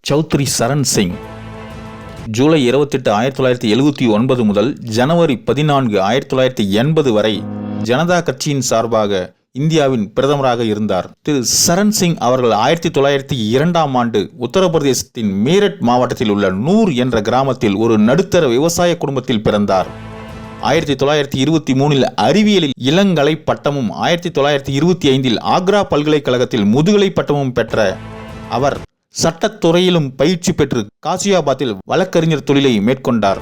சௌத்ரி சரண் சிங் ஜூலை 28, 1979 முதல் ஜனவரி 14, 1980 வரை ஜனதா கட்சியின் சார்பாக இந்தியாவின் பிரதமராக இருந்தார். திரு சரண் சிங் அவர்கள் 1902ஆம் ஆண்டு உத்தரப்பிரதேசத்தின் மீரட் மாவட்டத்தில் உள்ள நூர் என்ற கிராமத்தில் ஒரு நடுத்தர விவசாய குடும்பத்தில் பிறந்தார். 1923இல் அறிவியலில் இளங்கலை பட்டமும் 1925இல் ஆக்ரா பல்கலைக்கழகத்தில் முதுகலை பட்டமும் பெற்ற அவர் சட்டத்துறையிலும் பயிற்சி பெற்று காசியாபாத்தில் வழக்கறிஞர் தொழிலை மேற்கொண்டார்.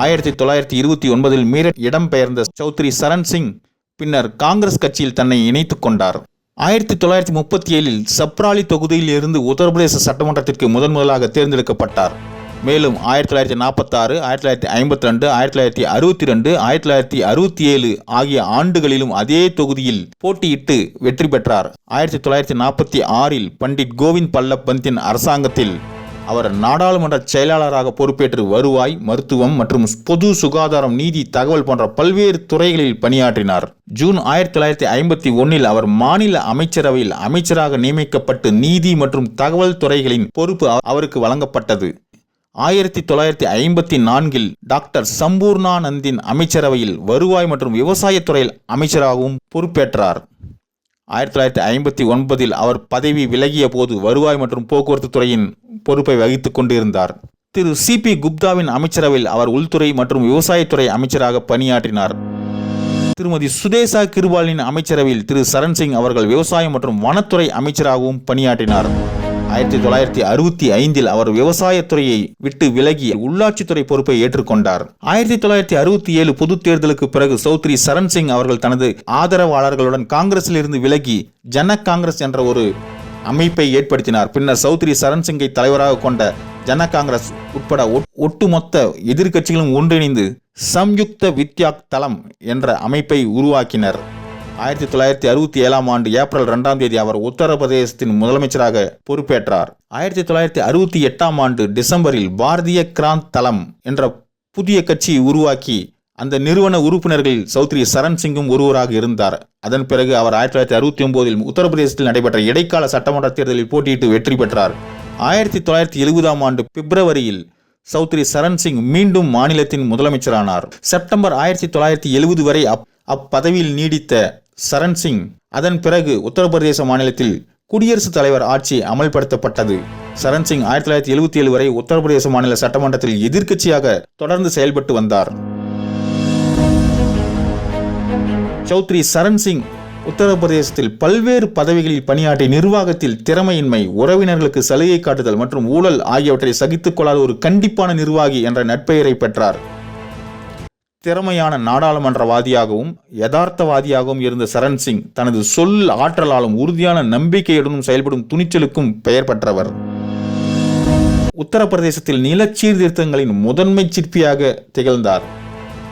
1929இல் மீரட் இடம்பெயர்ந்த சௌத்ரி சரண் சிங் பின்னர் காங்கிரஸ் கட்சியில் தன்னை இணைத்துக் கொண்டார். 1937இல் சப்ராலி தொகுதியில் இருந்து உத்தரப்பிரதேச சட்டமன்றத்திற்கு முதலாக தேர்ந்தெடுக்கப்பட்டார். மேலும் 1946, 1952, 1962, 1967 ஆகிய ஆண்டுகளிலும் அதே தொகுதியில் போட்டியிட்டு வெற்றி பெற்றார். 1946இல் பண்டிட் கோவிந்த் பல்லப் பந்தின் அரசாங்கத்தில் அவர் நாடாளுமன்ற செயலாளராக பொறுப்பேற்று வருவாய், மருத்துவம் மற்றும் பொது சுகாதாரம், நீதி, தகவல் போன்ற பல்வேறு துறைகளில் பணியாற்றினார். ஜூன் 1951இல் அவர் மாநில அமைச்சரவையில் அமைச்சராக நியமிக்கப்பட்டு நீதி மற்றும் தகவல் துறைகளின் பொறுப்பு அவருக்கு வழங்கப்பட்டது. 1954இல் டாக்டர் சம்பூர்ணானந்தின் அமைச்சரவையில் வருவாய் மற்றும் விவசாயத்துறையில் அமைச்சராகவும் பொறுப்பேற்றார். 1959இல் அவர் பதவி விலகிய போது வருவாய் மற்றும் போக்குவரத்து துறையின் பொறுப்பை வகித்துக் கொண்டிருந்தார். திரு சி.பி. குப்தாவின் அமைச்சரவையில் அவர் உள்துறை மற்றும் விவசாயத்துறை அமைச்சராக பணியாற்றினார். திருமதி சுதேசா கிருபாலின் அமைச்சரவையில் திரு சரண் சிங் அவர்கள் விவசாயம் மற்றும் வனத்துறை அமைச்சராகவும் பணியாற்றினார். 1965இல் அவர் விவசாயத்துறையை விட்டு விலகி உள்ளாட்சித்துறை பொறுப்பை ஏற்றுக்கொண்டார். 1967 பொது தேர்தலுக்கு பிறகு சௌத்ரி சரண் சிங் அவர்கள் தனது ஆதரவாளர்களுடன் காங்கிரஸில் இருந்து விலகி ஜன காங்கிரஸ் என்ற ஒரு அமைப்பை ஏற்படுத்தினார். பின்னர் சௌத்ரி சரண் சிங்கை தலைவராக கொண்ட ஜன காங்கிரஸ் உட்பட ஒட்டுமொத்த எதிர்கட்சிகளும் ஒன்றிணைந்து சம்யுக்த வித்யாக் தளம் என்ற அமைப்பை உருவாக்கினர். 1967ஆம் ஆண்டு ஏப்ரல் 2ஆம் தேதி அவர் உத்தரப்பிரதேசத்தின் முதலமைச்சராக பொறுப்பேற்றார். 1968ஆம் ஆண்டு டிசம்பரில் பாரதிய கிராந்த் தளம் என்ற புதிய கட்சியை உருவாக்கி அந்த நிறுவன உறுப்பினர்களில் சௌத்ரி சரண் சிங்கும் ஒருவராக இருந்தார். அதன் பிறகு அவர் 1969இல் உத்தரப்பிரதேசத்தில் நடைபெற்ற இடைக்கால சட்டமன்ற தேர்தலில் போட்டியிட்டு வெற்றி பெற்றார். 1970ஆம் ஆண்டு பிப்ரவரியில் சௌத்ரி சரண் சிங் மீண்டும் மாநிலத்தின் முதலமைச்சரானார். செப்டம்பர் 1970 வரை அப்பதவியில் நீடித்த சரண் சிங் அதன் பிறகு உத்தரப்பிரதேச மாநிலத்தில் குடியரசுத் தலைவர் ஆட்சி அமல்படுத்தப்பட்டது. சரண் சிங் 1977 வரை உத்தரப்பிரதேச மாநில சட்டமன்றத்தில் எதிர்க்கட்சியாக தொடர்ந்து செயல்பட்டு வந்தார். சௌத்ரி சரண் சிங் உத்தரப்பிரதேசத்தில் பல்வேறு பதவிகளில் பணியாற்றி நிர்வாகத்தில் திறமையின்மை, உறவினர்களுக்கு சலுகை காட்டுதல் மற்றும் ஊழல் ஆகியவற்றை சகித்துக் கொள்ளாத ஒரு கண்டிப்பான நிர்வாகி என்ற நற்பெயரை பெற்றார். திறமையான நாடாளுமன்றவாதியாகவும் யதார்த்தவாதியாகவும் இருந்த சரண் சிங் தனது சொல் ஆற்றலாலும் உறுதியான நம்பிக்கையுடனும் செயல்படும் துணிச்சலுக்கும் பெயர் பெற்றவர். உத்தரப்பிரதேசத்தில் நில சீர்திருத்தங்களின் முதன்மை சிற்பியாக திகழ்ந்தார்.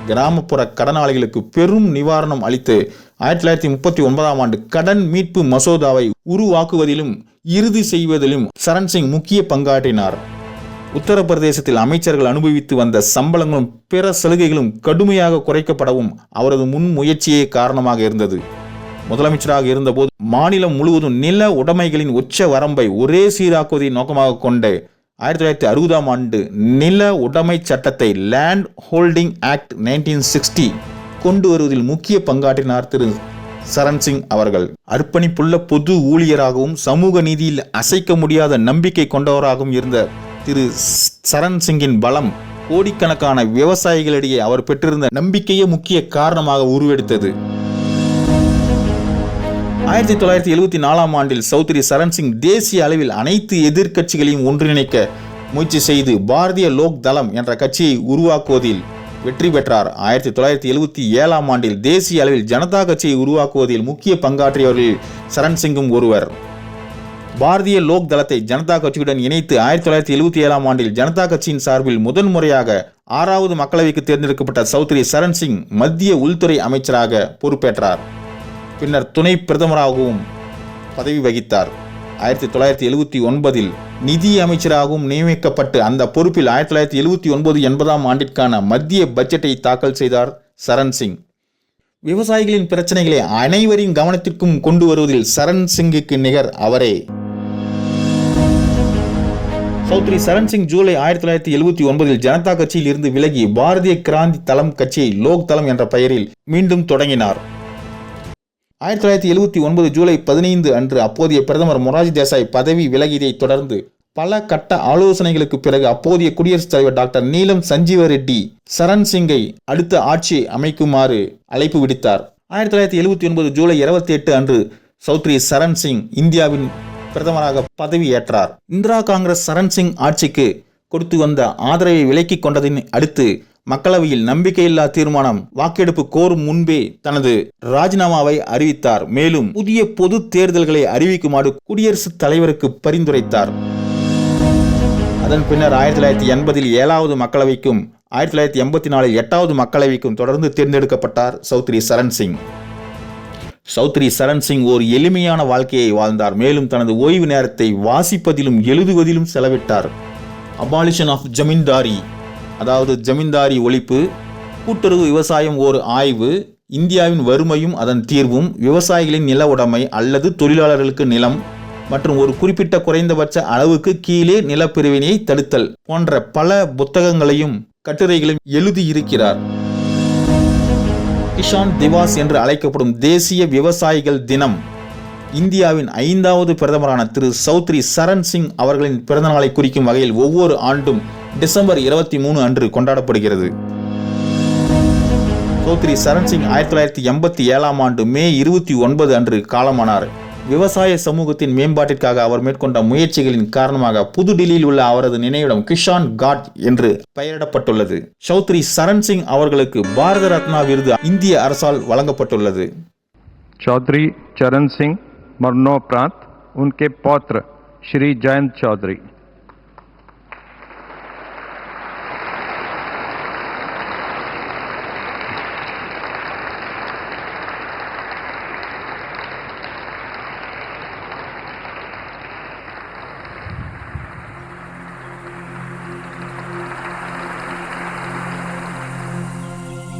கிராமப்புற கடனாளிகளுக்கு பெரும் நிவாரணம் அளித்து 1939ஆம் ஆண்டு கடன் மீட்பு மசோதாவை உருவாக்குவதிலும் இறுதி செய்வதிலும் சரண் சிங் முக்கிய பங்காற்றினார். உத்தரப்பிரதேசத்தில் அமைச்சர்கள் அனுபவித்து வந்த சம்பளங்களும் பிற சலுகைகளும் கடுமையாக குறைக்கப்படவும் அவரது முன்முயற்சியே காரணமாக இருந்தது. முதலமைச்சராக இருந்தபோது மாநிலம் முழுவதும் நில உடைமைகளின் உச்ச வரம்பை ஒரே சீராக்குவதை நோக்கமாக கொண்டு 1960ஆம் ஆண்டு நில உடைமை சட்டத்தை லேண்ட் ஹோல்டிங் ஆக்ட் 1960 கொண்டு வருவதில் முக்கிய பங்காற்றினார் திரு சரண் சிங் அவர்கள். அர்ப்பணிப்புள்ள பொது ஊழியராகவும் சமூக நீதியில் அசைக்க முடியாத நம்பிக்கை கொண்டவராகவும் இருந்த திரு சரண் சிங்கின் பலம் கோடிக்கணக்கான விவசாயிகளிடையே அவர் பெற்றிருந்த நம்பிக்கையே முக்கிய காரணமாக உருவெடுத்தது. 1974ஆம் ஆண்டில் சௌத்ரி சரண் சிங் தேசிய அளவில் அனைத்து எதிர்க்கட்சிகளையும் ஒன்றிணைக்க முயற்சி செய்து பாரதிய லோக் தளம் என்ற கட்சியை உருவாக்குவதில் வெற்றி பெற்றார். 1977ஆம் ஆண்டில் தேசிய அளவில் ஜனதா கட்சியை உருவாக்குவதில் முக்கிய பங்காற்றியவர்களில் சரண் சிங்கும் ஒருவர். பாரதிய லோக் தளத்தை ஜனதா கட்சியுடன் இணைத்து 1977ஆம் ஆண்டில் ஜனதா கட்சியின் சார்பில் முதன்முறையாக 6வது மக்களவைக்கு தேர்ந்தெடுக்கப்பட்ட சௌத்ரி சரண் சிங் மத்திய உள்துறை அமைச்சராக பொறுப்பேற்றார். பின்னர் துணை பிரதமராகவும் பதவி வகித்தார். 1979இல் நிதி அமைச்சராகவும் நியமிக்கப்பட்டு அந்த பொறுப்பில் 1979-80ஆம் ஆண்டிற்கான மத்திய பட்ஜெட்டை தாக்கல் செய்தார் சரண் சிங். விவசாயிகளின் பிரச்சனைகளை அனைவரின் கவனத்திற்கும் கொண்டு வருவதில் சரண் சிங்குக்கு நிகர் அவரே. சௌத்ரி சரண் சிங் ஜூலை 1979 ஜனதா கட்சியில் இருந்து விலகி பாரதிய கிராந்தி தளம் கட்சியை லோக் தளம் என்ற பெயரில் மீண்டும் தொடங்கினார். 1979 ஜூலை 15 அன்று அப்போதைய பிரதமர் மொரார்ஜி தேசாய் பதவி விலகியதை தொடர்ந்து பல கட்ட ஆலோசனைகளுக்கு பிறகு அப்போதைய குடியரசுத் தலைவர் டாக்டர் நீலம் சஞ்சீவ ரெட்டி சரண் சிங்கை அடுத்த ஆட்சி அமைக்குமாறு அழைப்பு விடுத்தார். 1979 ஜூலை 28 அன்று சௌத்ரி சரண் சிங் இந்தியாவின் பிரதமராக பதவியேற்றார். இந்திரா காங்கிரஸ் சரண் சிங் ஆட்சிக்கு கொடுத்து வந்த ஆதரவை விலக்கிக் கொண்டதின் அடுத்து மக்களவையில் நம்பிக்கையில்லா தீர்மானம் வாக்கெடுப்பு கோரும் முன்பே தனது ராஜினாமாவை அறிவித்தார். மேலும் புதிய பொது தேர்தல்களை அறிவிக்குமாறு குடியரசுத் தலைவருக்கு பரிந்துரைத்தார். அதன் பின்னர் 1980 7வது மக்களவைக்கும் 1984 8வது மக்களவைக்கும் தொடர்ந்து தேர்ந்தெடுக்கப்பட்டார் சௌத்ரி சரண் சிங். சௌத்ரி சரண் சிங் ஒரு எளிமையான வாழ்க்கையை வாழ்ந்தார். மேலும் தனது ஓய்வு நேரத்தை வாசிப்பதிலும் எழுதுவதிலும் செலவிட்டார். அபாலிஷன் ஆஃப் ஜமீன்தாரி, அதாவது ஜமீன்தாரி ஒழிப்பு, கூட்டுறவு விவசாயம் ஓர் ஆய்வு, இந்தியாவின் வறுமையும் அதன் தீர்வும், விவசாயிகளின் நில உடைமை அல்லது தொழிலாளர்களுக்கு நிலம் மற்றும் ஒரு குறிப்பிட்ட குறைந்தபட்ச அளவுக்கு கீழே நிலப்பிரிவினையை தடுத்தல் போன்ற பல புத்தகங்களையும் கட்டுரைகளையும் எழுதியிருக்கிறார். கிஷான் திவாஸ் என்று அழைக்கப்படும் தேசிய விவசாயிகள் தினம் இந்தியாவின் 5வது பிரதமரான திரு சௌத்ரி சரண் சிங் அவர்களின் பிறந்தநாளை குறிக்கும் வகையில் ஒவ்வொரு ஆண்டும் டிசம்பர் 23 அன்று கொண்டாடப்படுகிறது. சௌத்ரி சரண் சிங் 1987 ஆண்டு மே 29 அன்று காலமானார். விவசாய சமூகத்தின் மேம்பாட்டிற்காக அவர் மேற்கொண்ட முயற்சிகளின் காரணமாக புதுடில்லியில் உள்ள அவரது நினைவிடம் கிஷான் காட் என்று பெயரிடப்பட்டுள்ளது. சௌத்ரி சரண் சிங் அவர்களுக்கு பாரத ரத்னா விருது இந்திய அரசால் வழங்கப்பட்டுள்ளது. चौधरी चरण सिंह मरणोपरांत उनके पौत्र श्री जयंत चौधरी